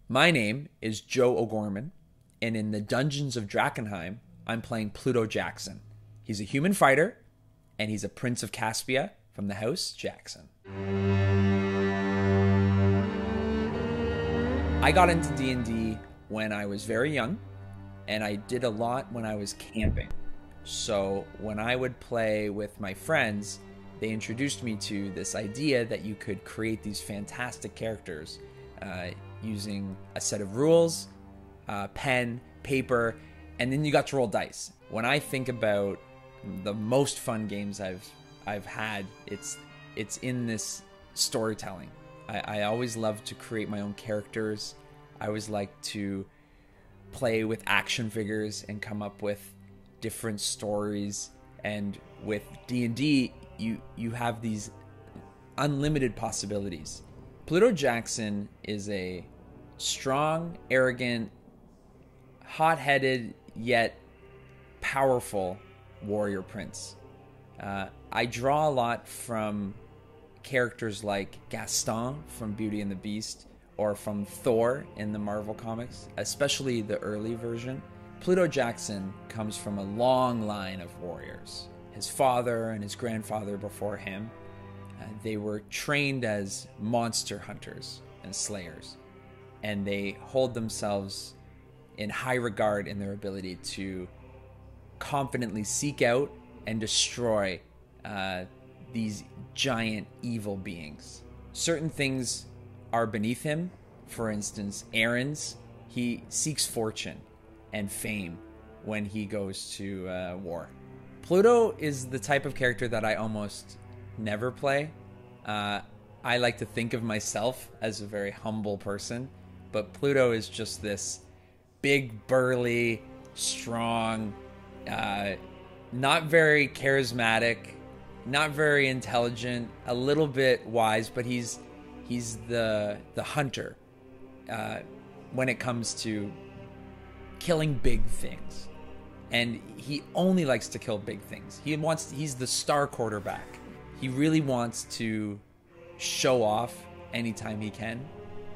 My name is Joe O'Gorman, and in the dungeons of Drakkenheim, I'm playing Pluto Jackson. He's a human fighter, and he's a prince of Caspia from the House Jackson. I got into D&D when I was very young, and I did a lot when I was camping. So when I would play with my friends, they introduced me to this idea that you could create these fantastic characters using a set of rules, pen, paper, and then you got to roll dice. When I think about the most fun games I've had, it's in this storytelling. I always love to create my own characters. I always like to play with action figures and come up with different stories. And with D&D, you have these unlimited possibilities. Pluto Jackson is a strong, arrogant, hot-headed, yet powerful warrior prince. I draw a lot from characters like Gaston from Beauty and the Beast, or from Thor in the Marvel comics, especially the early version. Pluto Jackson comes from a long line of warriors. His father and his grandfather before him, they were trained as monster hunters and slayers, and they hold themselves in high regard in their ability to confidently seek out and destroy these giant evil beings. Certain things are beneath him. For instance, Aaron's, he seeks fortune and fame when he goes to war. Pluto is the type of character that I almost never play. I like to think of myself as a very humble person, but Pluto is just this big, burly, strong, not very charismatic, not very intelligent, a little bit wise, but he's the hunter when it comes to killing big things. And he only likes to kill big things. He's the star quarterback. He really wants to show off anytime he can.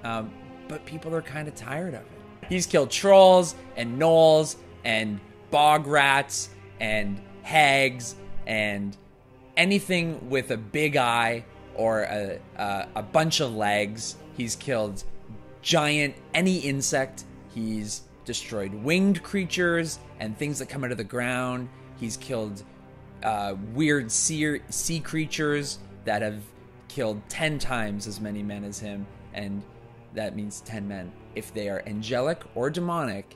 But people are kind of tired of it. He's killed trolls and gnolls and bog rats and hags and anything with a big eye or a bunch of legs. He's killed any insect. He's destroyed winged creatures and things that come out of the ground. He's killed weird sea creatures that have killed 10 times as many men as him, and that means 10 men. If they are angelic or demonic,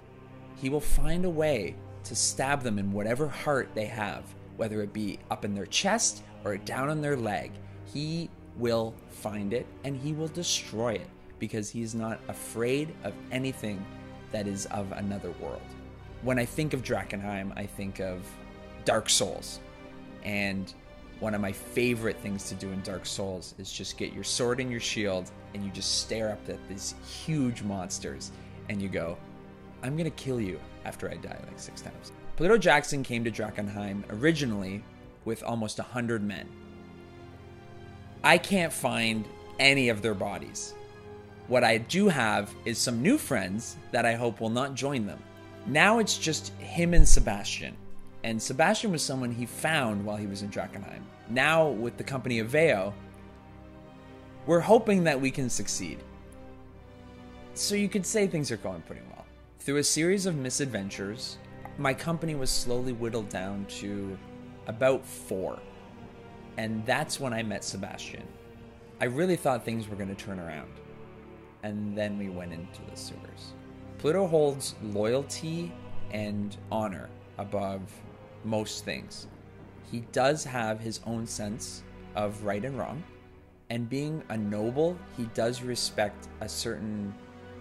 he will find a way to stab them in whatever heart they have, whether it be up in their chest or down on their leg. He will find it and he will destroy it because he is not afraid of anything that is of another world. When I think of Drakkenheim, I think of Dark Souls. And one of my favorite things to do in Dark Souls is just get your sword and your shield and you just stare up at these huge monsters and you go, I'm gonna kill you after I die like 6 times. Pluto Jackson came to Drakkenheim originally with almost 100 men. I can't find any of their bodies. What I do have is some new friends that I hope will not join them. Now it's just him and Sebastian. And Sebastian was someone he found while he was in Drakkenheim. Now, with the company of Veo, we're hoping that we can succeed. So you could say things are going pretty well. Through a series of misadventures, my company was slowly whittled down to about 4. And that's when I met Sebastian. I really thought things were going to turn around. And then we went into the sewers. Pluto holds loyalty and honor above most things. He does have his own sense of right and wrong. And being a noble, he does respect a certain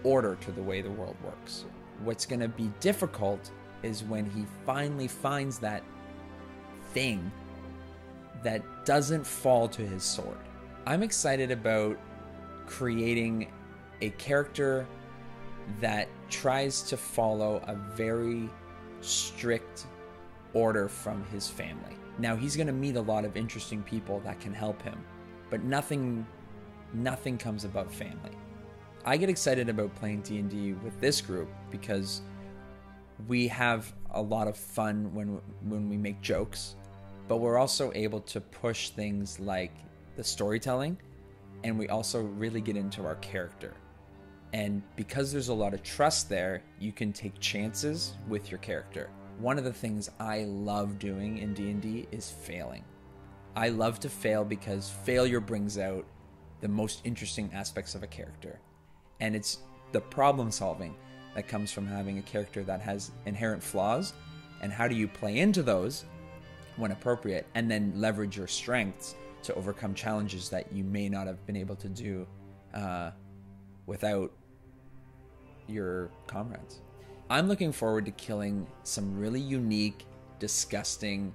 order to the way the world works. What's going to be difficult is when he finally finds that thing that doesn't fall to his sword. I'm excited about creating a character that tries to follow a very strict order from his family. Now, he's going to meet a lot of interesting people that can help him, but nothing comes above family. I get excited about playing D&D with this group because we have a lot of fun when we make jokes, but we're also able to push things like the storytelling, and we also really get into our character. And because there's a lot of trust there, you can take chances with your character. One of the things I love doing in D&D is failing. I love to fail because failure brings out the most interesting aspects of a character. And it's the problem solving that comes from having a character that has inherent flaws, and how do you play into those when appropriate, and then leverage your strengths to overcome challenges that you may not have been able to do without your comrades. I'm looking forward to killing some really unique, disgusting,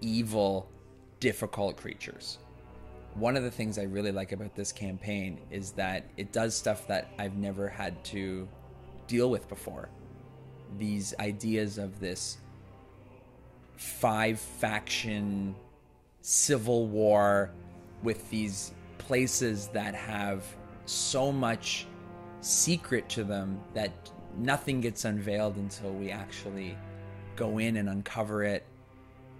evil, difficult creatures. One of the things I really like about this campaign is that it does stuff that I've never had to deal with before. These ideas of this 5-faction civil war with these places that have so much secret to them that nothing gets unveiled until we actually go in and uncover it,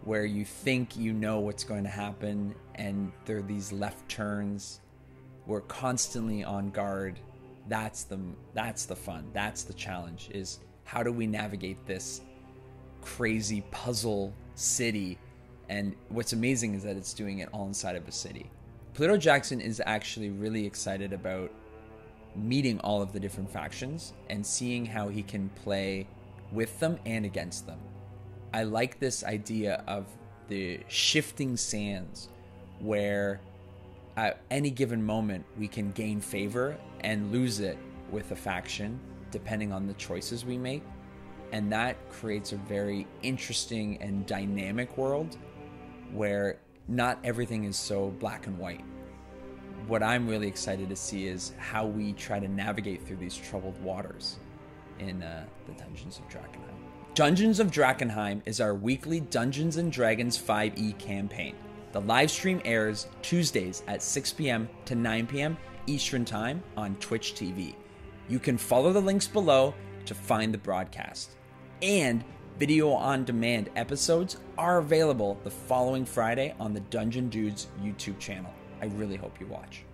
where you think you know what's going to happen and there are these left turns. We're constantly on guard. That's the fun. That's the challenge, is how do we navigate this crazy puzzle city? And what's amazing is that it's doing it all inside of a city. Pluto Jackson is actually really excited about meeting all of the different factions and seeing how he can play with them and against them. I like this idea of the shifting sands, where at any given moment we can gain favor and lose it with a faction depending on the choices we make. And that creates a very interesting and dynamic world where not everything is so black and white. What I'm really excited to see is how we try to navigate through these troubled waters in the Dungeons of Drakkenheim. Dungeons of Drakkenheim is our weekly Dungeons & Dragons 5e campaign. The live stream airs Tuesdays at 6 p.m. to 9 p.m. Eastern Time on Twitch TV. You can follow the links below to find the broadcast. And video-on-demand episodes are available the following Friday on the Dungeon Dudes YouTube channel. I really hope you watch.